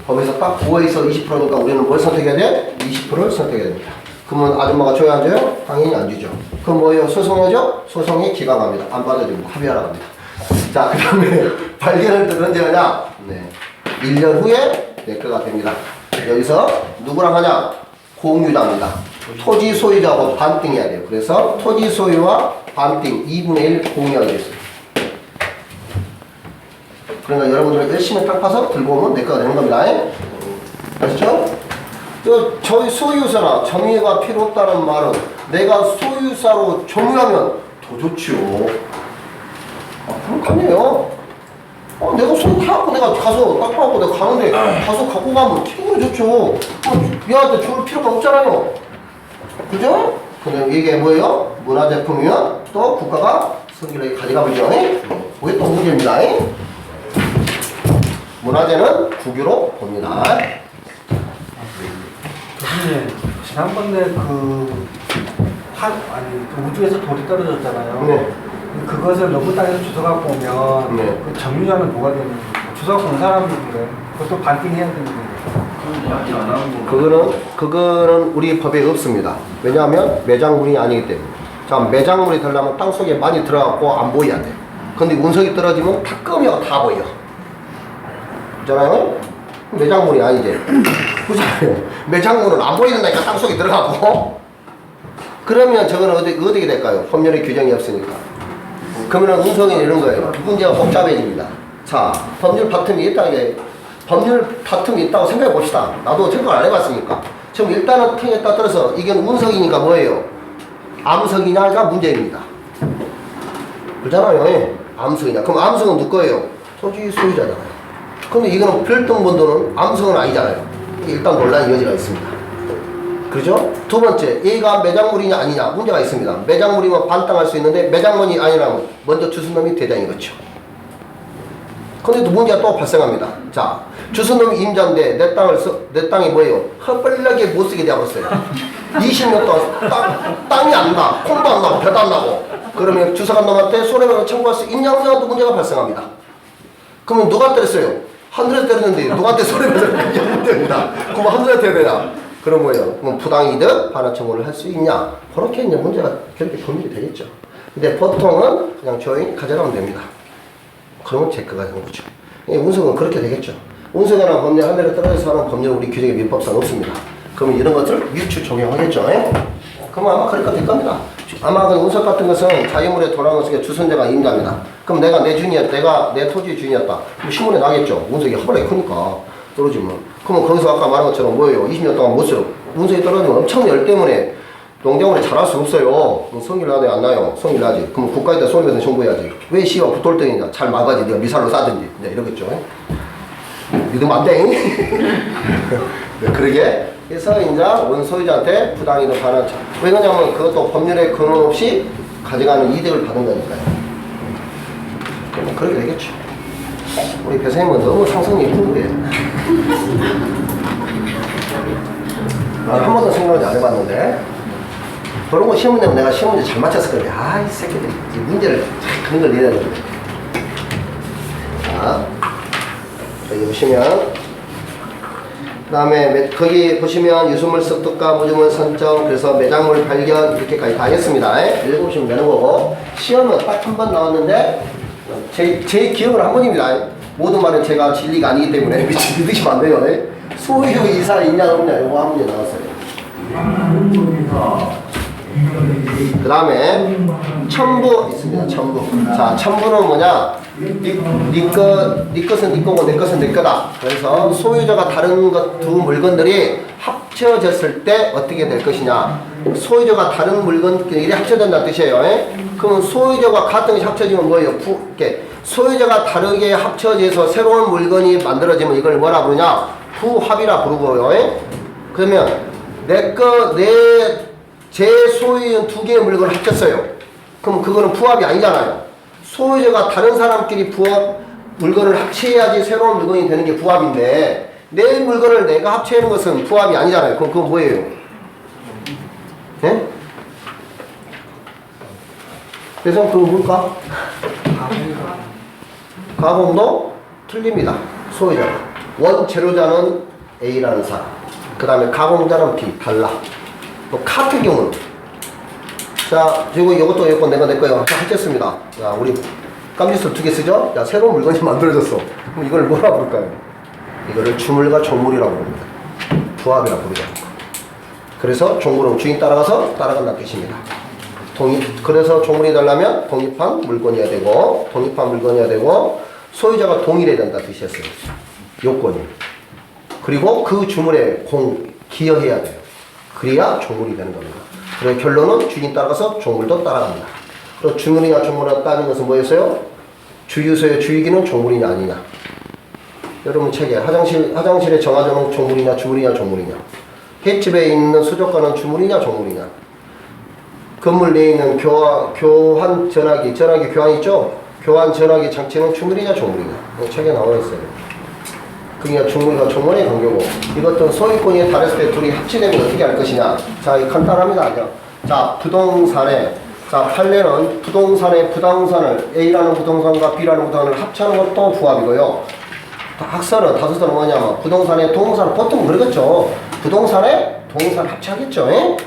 법에서 딱 5에서 20%니까 우리는 뭘 선택해야 돼? 20%를 선택해야 됩니다. 그러면 아줌마가 줘야 안 줘요? 당연히 안 주죠. 그럼 뭐예요? 소송하죠? 소송이 기각합니다. 안 받아줍니다. 합의하러 갑니다. 자, 그 다음에 발견을 또 언제 하냐? 네. 1년 후에 내 거가 됩니다. 여기서 누구랑 하냐? 공유자입니다. 토지 소유자하고 반띵해야 돼요. 그래서 토지 소유와 반띵 2분의 1 공유하게 됐어요. 그러니까 여러분들 열심히 딱 파서 들고 오면 내 거가 되는 겁니다. 아시죠? 저희 소유사나 점유가 필요 없다는 말은 내가 소유사로 점유하면 더 좋지요. 그럼 아니에요. 내가 소유해갖고 내가 가서 딱 봐갖고 내가 가는데 가서 갖고 가면 최고로 좋죠. 얘한테 줄 필요가 없잖아요. 그죠? 근데 이게 뭐예요? 문화제품이면 또 국가가 승기를 가져가보죠. 그게 또 문제입니다. 문화재는 국유로 봅니다.
교수님, 지난번에 우주에서 돌이 떨어졌잖아요.
네.
그것을 너무 땅에서 주워갖고 오면
네.
그 점유자는 뭐가 되는 거예요? 주워갖고 온 사람인데 그것도 반띵해야 되는 거예요.
그거는 우리 법에 없습니다. 왜냐하면 매장물이 아니기 때문에. 자, 매장물이 되려면 땅속에 많이 들어가고 안 보여야 돼. 근데 운석이 떨어지면 다 끄면 다 보여. 그잖아요? 매장물이 아니지. 그잖아요. 매장물은 안 보이는다니까 땅속에 들어가고. 그러면 저거는 어떻게 될까요? 법률의 규정이 없으니까. 그러면 운석이 이런 거예요. 문제가 복잡해집니다. 자, 법률 다툼이 있다고 생각해 봅시다. 나도 생각 안 해봤으니까. 지금 일단은 탱에 따라서 이게 운석이니까 뭐예요? 암석이냐가 문제입니다. 그렇잖아요. 암석이냐. 그럼 암석은 누구 거예요? 토지 소유자잖아요. 근데 이거는 별등본도는 암석은 아니잖아요. 일단 논란의 여지가 있습니다. 그죠? 두 번째, 얘가 매장물이냐 아니냐 문제가 있습니다. 매장물이면 반땅할 수 있는데 매장물이 아니라면 먼저 주순 놈이 대장이겠죠. 근데 또 문제가 또 발생합니다. 자, 주순 놈이 임자인데 내 땅이 뭐예요? 헛벌나게 못 쓰게 되어버렸어요. 20년 동안 땅이 안 나, 콩도 안 나고 벼도 안 나고. 그러면 주사간 놈한테 손해배상을 청구할 수 있냐도 문제가 발생합니다. 그러면 누가 때렸어요? 하늘에서 때렸는데 누구한테 손해배상을 청구됩니다. 그럼 하늘에서 해야 되나? 그럼 뭐예요? 그럼 부당이득 반환 청구를 할 수 있냐? 그렇게 이제 문제가 결국에 법률이 되겠죠. 근데 보통은 그냥 조용히 가져가면 됩니다. 그러면 제거가 되는 거죠. 운석은 그렇게 되겠죠. 운석이나 법률 하늘에 떨어져서 하는 법률 우리 규정에 민법상 없습니다. 그러면 이런 것을 밀추 적용하겠죠. 그러면 아마 그럴 거 될 겁니다. 아마 그 운석 같은 것은 자유물에 돌아오는 것에 주선자가 임자입니다. 그럼 내가 내 주인이었다. 내가 내 토지의 주인이었다. 그럼 신문에 나겠죠. 운석이 허벌나게 크니까 떨어지면. 그러면 거기서 아까 말한 것처럼 뭐예요? 20년 동안 못쓰고 운석이 떨어지면 엄청 열 때문에 농작물에 자랄 수 없어요. 그럼 성질 나도 안 나요. 성질 나지. 그럼 국가에다 손해배상 청구해야지. 왜 시가 붙돌덩이냐? 잘 막아지. 네가 미사로 싸든지. 이제 이러겠죠. 믿으면 안 돼. 네, 그러게. 그래서 이제 원소유자한테 부당이득 하는 차. 왜 그러냐면 그것도 법률에 근원 없이 가져가는 이득을 받은 거니까요. 그러면 그렇게 되겠죠. 우리 배선생님은 너무 상승이 풍부해요. 한 번도 생각을 안 해봤는데 그런 거 시험 내면 내가 시험 문제 잘 맞췄을 거야. 아, 이 새끼들이 이 문제를 그런 걸 내야 되는데. 자, 여기 보시면 그 다음에 거기 보시면 유수물 습득과 무주물 선정 그래서 매장물 발견 이렇게까지 다 했습니다. 읽어보시면 되는 거고 시험은 딱 한 번 나왔는데 제 기억은 한 번입니다. 모든 말은 제가 진리가 아니기 때문에 믿으시면 안 돼요. 소유 이사 있냐 없냐 이거 한 문제 나왔어요. 그 다음에 첨부 있습니다. 첨부. 자, 첨부는 뭐냐? 네 것은 네 거고 내 것은 내 거다. 그래서 소유자가 다른 두 물건들이 합쳐졌을 때 어떻게 될 것이냐? 소유자가 다른 물건끼리 합쳐진다는 뜻이에요. 그러면 소유자가 같은 것이 합쳐지면 뭐예요? 소유자가 다르게 합쳐져서 새로운 물건이 만들어지면 이걸 뭐라 부르냐? 부합이라 부르고요. 그러면 제 소유인 두 개의 물건을 합쳤어요. 그럼 그거는 부합이 아니잖아요. 소유자가 다른 사람끼리 물건을 합쳐야지 새로운 물건이 되는 게 부합인데 내 물건을 내가 합치는 것은 부합이 아니잖아요. 그럼 그건 뭐예요? 예? 그래서 그거 뭘까? 가공도 틀립니다. 소유자가. 원재료자는 A라는 사람. 그 다음에 가공자는 B. 달라. 또 같은 경우는 자, 그리고 이것도 이거 내가 내 거예요. 자, 합쳤습니다. 자, 우리 깜지술 2개 쓰죠? 자, 새로운 물건이 만들어졌어. 그럼 이걸 뭐라 부를까요? 이거를 주물과 종물이라고 부릅니다. 부합이라고 부르죠. 그래서 종물은 주인 따라간다는 뜻입니다. 그래서 종물이 되려면 독립한 물건이어야 되고, 소유자가 동일해야 된다는 뜻이었어요. 요건이. 그리고 그 주물에 기여해야 돼요. 그래야 종물이 되는 겁니다. 그래서 결론은 주인 따라가서 종물도 따라갑니다. 그리고 주물이냐 종물이냐 따는 것은 뭐였어요? 주유소의 주유기는 종물이냐 아니냐. 여러분 책에 화장실에 정화조는 종물이냐 주물이냐 종물이냐. 횟집에 있는 수족관은 주물이냐 종물이냐. 건물 내에 있는 교환 전화기 교환 있죠? 교환 전화기 장치는 주물이냐 종물이냐. 책에 나와 있어요. 그게 주물과 종물의 관계고 이것도 소유권이 다르을 때 둘이 합치되면 어떻게 할 것이냐. 자, 이거 간단합니다. 자, 부동산에 자, 판례는 부동산의 부동산을 A라는 부동산과 B라는 부동산을 합치는 것도 부합이고요. 학설은 다수설은 뭐냐면 부동산의 동산을 보통 그러겠죠. 부동산에 동산을 합치하겠죠.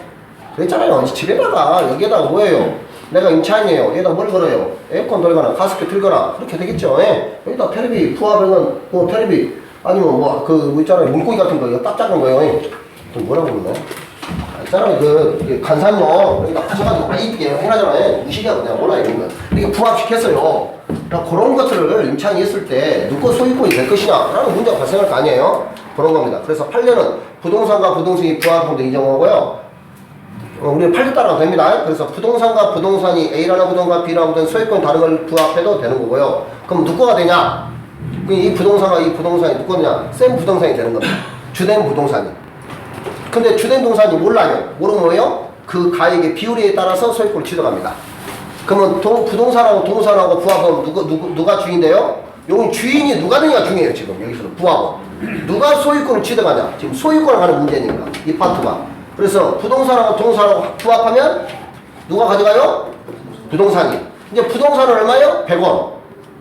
그랬잖아요. 집에다가 여기에다가 뭐예요? 내가 임차인이에요. 여기다 뭘 걸어요? 에어컨 돌거나 가습기 틀거나 그렇게 되겠죠. 여기다 테레비 부합은 뭐 테레비 아니면 뭐 있잖아요. 물고기 같은 거 이거 딱 작은 거예요. 뭐라고 그러나? 있잖아요. 그 간산용 여기다 붙여가지고 많이 이쁘게 해놔잖아요. 무시하고 내가 몰라요. 이런 거. 이게 부합시켰어요. 그러니까 그런 것들을 임차인이 했을 때 누구 소유권이 될 것이냐 라는 문제가 발생할 거 아니에요. 그런 겁니다. 그래서 판례는 부동산과 부동산이 부합함도 인정하고요. 우리는 판례 따라가도 됩니다. 그래서 부동산과 부동산이 A라는 부동산과 B라는 부동산 소유권이 다른 걸 부합해도 되는 거고요. 그럼 누구가 되냐? 이 부동산과 이 부동산이 누구냐? 센 부동산이 되는 겁니다. 주된 부동산이. 근데 주된 부동산이 몰라요. 모르면 뭐예요? 그 가액의 비율에 따라서 소유권을 취득합니다. 그러면 부동산하고 동산하고 부합하면 누가 주인인데요? 여기 주인이 누가 되냐가 중요해요. 지금 여기서는 부합은. 누가 소유권을 취득하냐? 지금 소유권을 하는 문제니까 이 파트가. 그래서 부동산하고 동산하고 부합하면 누가 가져가요? 부동산이. 이제 부동산은 얼마예요? 100원.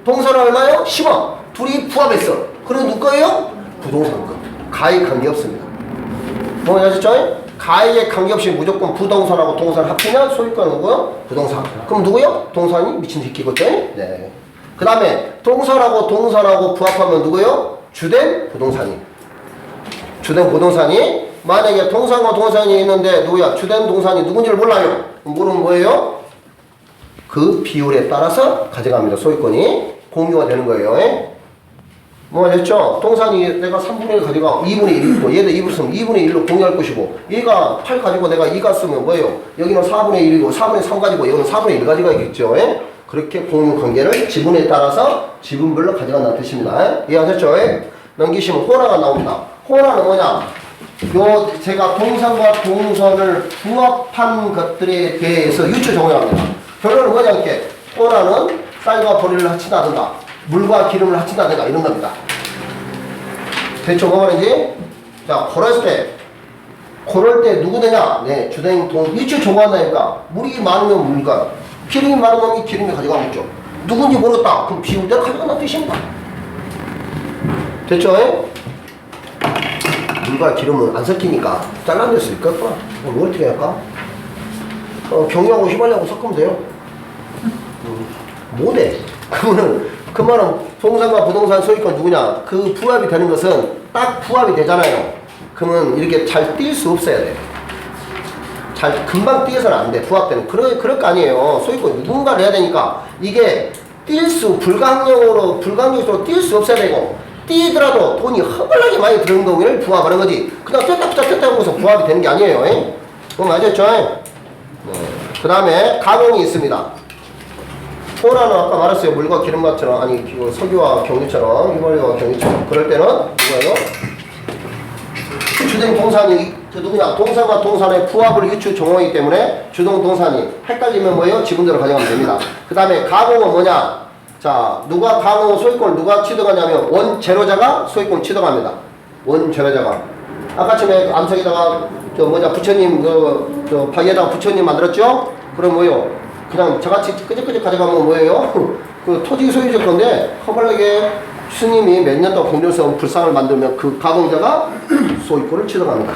동산은 얼마예요? 10원. 둘이 부합했어. 그럼 누구 거예요? 부동산 거. 가액 관계없습니다. 뭐 아셨죠? 가액에 관계없이 무조건 부동산하고 동산을 합치면 소유권은 누구요? 부동산. 그럼 누구요? 동산이 미친 새끼겠죠? 네. 그 다음에 동산하고 부합하면 누구요? 주된 부동산이. 주된 부동산이 만약에 동산과 동산이 있는데 누구야? 주된 동산이 누군지를 몰라요. 물은 뭐예요? 그 비율에 따라서 가져갑니다. 소유권이 공유가 되는 거예요. 뭐가 됐죠? 동산이 내가 3분의 1 가져가 2분의 1 있고 얘도 2분의 3, 2분의 1로 공유할 것이고 얘가 8 가지고 내가 2가 쓰면 뭐예요? 여기는 4분의 1이고 4분의 3 가지고 여기는 4분의 1 가져가야겠죠. 그렇게 공유 관계를 지분에 따라서 지분별로 가져간다는 뜻입니다. 이해하셨죠? 넘기시면 호나가 나옵니다. 호나는 뭐냐? 요 제가 동산과 동선을 부합한 것들에 대해서 유추 적용합니다. 결론은 뭐냐? 이렇게 호나는 쌀과 보리를 합친다든가 물과 기름을 합친다든가 이런 겁니다. 됐죠? 뭐 말인지? 자, 고를 때 누구 되냐? 네, 주된 동 유추 적용한다니까. 물이 많으면 물과 기름이 많으면 기름이 가져가겠죠. 누군지 모르겠다. 그럼 비율대로 가져간다는 뜻입니다. 됐죠? 물과 기름은 안 섞이니까 잘라낼 수 있겠구나. 뭐 어떻게 할까? 경유하고 휘발유하고 섞으면 돼요. 못해. 그 말은 동산과 부동산 소유권 누구냐? 그 부합이 되는 것은 딱 부합이 되잖아요. 그러면 이렇게 잘 뛸 수 없어야 돼. 잘 금방 뛰어서는 안 돼. 부합되는. 그럴 거 아니에요. 소유권 누군가를 해야 되니까 이게 불가항력으로 뛸 수 없어야 되고 뛰더라도 돈이 허벌나게 많이 드는 경우를 부합하는 거지. 그냥 뗐다 하고서 부합이 되는 게 아니에요. 그럼 아셨죠? 그 다음에 가공이 있습니다. 호나는 아까 말했어요. 물과 기름과처럼, 아니 석유와 경유처럼, 휘발유와 경유처럼. 그럴 때는 뭐예요? 주된 동산이 누구냐? 동산과 동산의 부합을 유추 적용하기 때문에 주동 동산이 헷갈리면 뭐예요? 지분대로 가져가면 됩니다. 그 다음에 가공은 뭐냐? 자, 누가 가공 소유권을 누가 취득하냐면 원재료자가 소유권을 취득합니다. 원재료자가. 아까 전에 암석에다가 부처님 바위에다가 부처님 만들었죠? 그럼 뭐예요? 그냥 저같이 끄적끄적 가져가면 뭐예요? 그 토지 소유적 건데 허벌나게 스님이 몇 년 동안 공려서 불상을 만들면 그 가공자가 소유권을 취득합니다.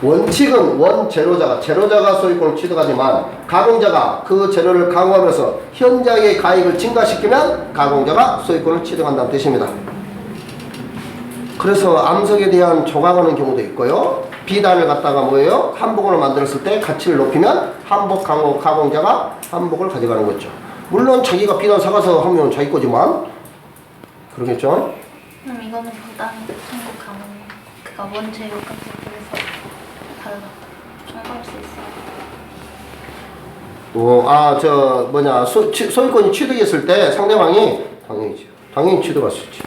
원칙은 재료자가 소유권을 취득하지만 가공자가 그 재료를 가공하면서 현장의 가액을 증가시키면 가공자가 소유권을 취득한다는 뜻입니다. 그래서 암석에 대한 조각하는 경우도 있고요. 비단을 갖다가 뭐예요? 한복을 만들었을 때 가치를 높이면 한복 가공자가 한복을 가져가는 거죠. 물론 자기가 비단 사가서 하면 자기 거지만 그러겠죠?
그럼 이거는 부담이 한국 가면 그가 원재료 같은 데서 다르다. 총괄할 수 있어요.
소유권이 취득했을 때 상대방이 당연히 취득할 수 있지.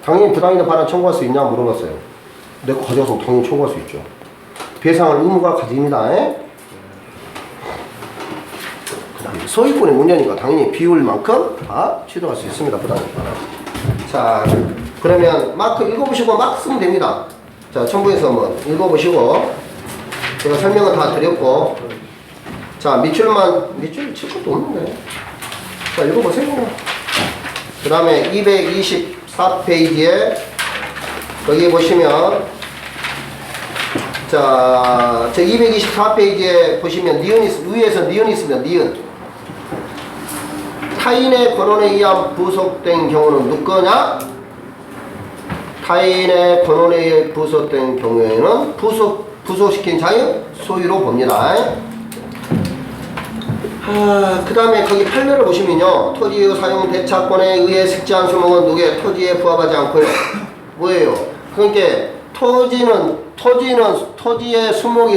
당연히 부당이나 반환 청구할 수 있냐 물어봤어요. 내 거 가져가서 당연히 청구할 수 있죠. 배상할 의무가 가집니다. 그다음에 소유권의 문제니까 당연히 비율만큼 다 취득할 수 있습니다. 부당이나 반환. 자, 그러면 마크 읽어보시고 막 쓰면 됩니다. 자, 첨부해서 한번 읽어보시고 제가 설명은 다 드렸고 자, 밑줄 칠 것도 없는데 자, 읽어보세요. 그 다음에 224페이지에 여기 보시면 자, 저 224페이지에 보시면 위에서 니은이 있습니다. 니은. 타인의 권한에 의한 부속된 경우는 누구 거냐? 타인의 권한에 의해 부속된 경우에는 부속시킨 자의 소유로 봅니다. 그 다음에 거기 판례를 보시면요. 토지의 사용 대차권에 의해 색지한 수목은 누구의 토지에 부합하지 않고요. 뭐예요? 그러니까 토지에 수목이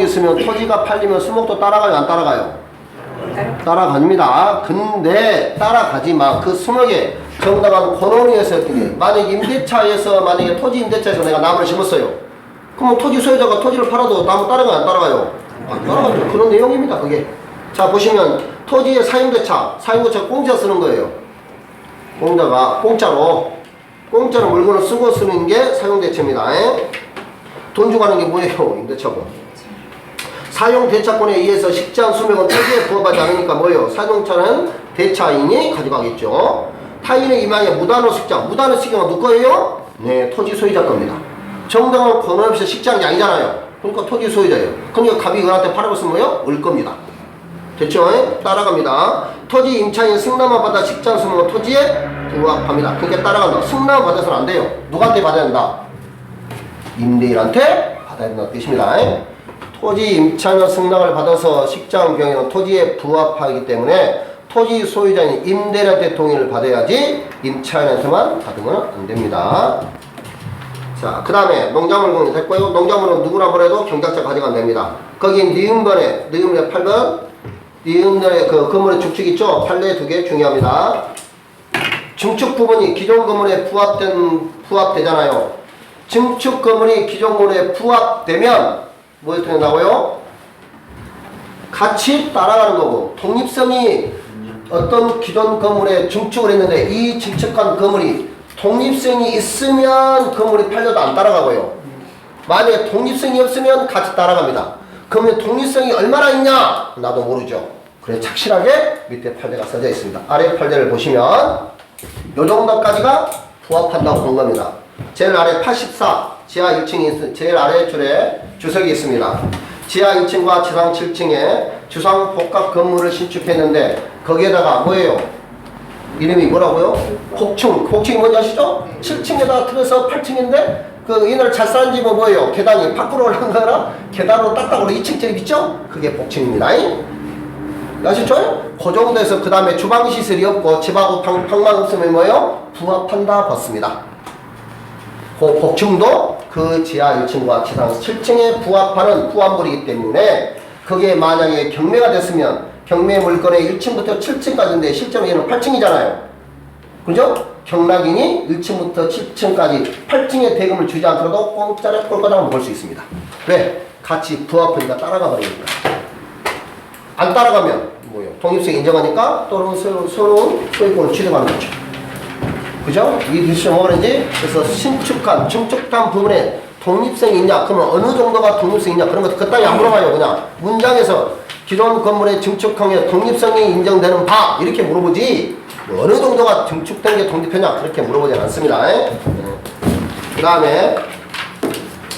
있으면 토지가 팔리면 수목도 따라가요? 안 따라가요? 따라갑니다. 근데 따라가지만 그 수목에 정당한 권한에서 만약에 임대차에서 토지 임대차에서 내가 나무를 심었어요. 그러면 토지 소유자가 토지를 팔아도 나무 따라가요? 안 따라가요? 안 따라가죠. 그런 내용입니다. 그게. 자, 보시면 토지의 사용대차 공짜 쓰는 거예요. 공짜로 물건을 쓰는 게 사용대차입니다. 돈 주고 하는 게 뭐예요? 임대차고. 사용대차권에 의해서 식재한 수명은 토지에 부합하지 않으니까 뭐예요? 사용차는 대차인이 가져가겠죠. 타인의 임하에 무단으로 식장. 무단으로 식장은 누구 거예요? 네, 토지 소유자 겁니다. 정당한 권한 없이 식장이 아니잖아요. 그러니까 토지 소유자예요. 그러니까 갑이 그한테 팔아봤으면 뭐예요? 을 겁니다. 됐죠? 따라갑니다. 토지 임차인 승낙만 받아 식장 수는 토지에 부합합니다. 그렇게 따라간다. 승낙 받아서는 안 돼요. 누구한테 받아야 된다? 임대인한테 받아야 된다는 뜻입니다. 토지 임차인 승낙을 받아서 식장 경영은 토지에 부합하기 때문에 토지 소유자인 임대인한테 동의를 받아야지 임차인한테만 받으면 안 됩니다. 자, 그 다음에 농작물 공유 됐고요. 농작물은 누구나 보내도 경작자 가져가면 됩니다. 거기 니은번에 8번 니은번에 그 건물의 축축 있죠? 판례 2개 중요합니다. 증축 부분이 기존 건물에 부합되잖아요. 증축 건물이 기존 건물에 부합되면 뭐에 된다고요? 같이 따라가는 거고, 독립성이 어떤 기존 건물에 증축을 했는데 이 증축한 건물이 독립성이 있으면 건물이 팔려도 안 따라가고요. 만약에 독립성이 없으면 같이 따라갑니다. 그러면 독립성이 얼마나 있냐? 나도 모르죠. 그래서 착실하게 밑에 판례가 써져 있습니다. 아래 판례를 보시면 요 정도까지가 부합한다고 본 겁니다. 제일 아래 84 지하 1층이 제일 아래 줄에 주석이 있습니다. 지하 1층과 지상 7층에 주상 복합 건물을 신축했는데 거기에다가 뭐예요? 이름이 뭐라고요? 복층이 뭔지 아시죠? 7층에다 틀어서 8층인데 그 옛날 잘 사는 집은 뭐예요? 계단이 밖으로 올라가거나 계단으로 딱딱으로 2층짜리 있죠? 그게 복층입니다. 아시죠? 그 정도에서 그 다음에 주방시설이 없고 집하고 방만 없으면 뭐예요? 부합한다 봤습니다. 그 복층도 그 지하 1층과 지상 7층에 부합하는 부합물이기 때문에 그게 만약에 경매가 됐으면 경매 물건의 1층부터 7층까지인데 실제로 얘는 8층이잖아요. 그죠? 경락인이 1층부터 7층까지 8층의 대금을 주지 않더라도 공짜로 꼴까당을 볼 수 있습니다. 왜? 같이 부합하니까 따라가 버리니까. 안 따라가면 뭐예요? 독립성 인정하니까 또 새로운 소유권을 취득하는 거죠. 그죠? 이 뉴스가 뭐 그런지 그래서 신축한, 증축한 부분에 독립성이 있냐? 그러면 어느 정도가 독립성이 있냐? 그런 것도 그따위 안 물어봐요. 그냥 문장에서 기존 건물의 증축형의 독립성이 인정되는 바 이렇게 물어보지 어느 정도가 증축된 게 독립했냐? 그렇게 물어보지 않습니다. 그 다음에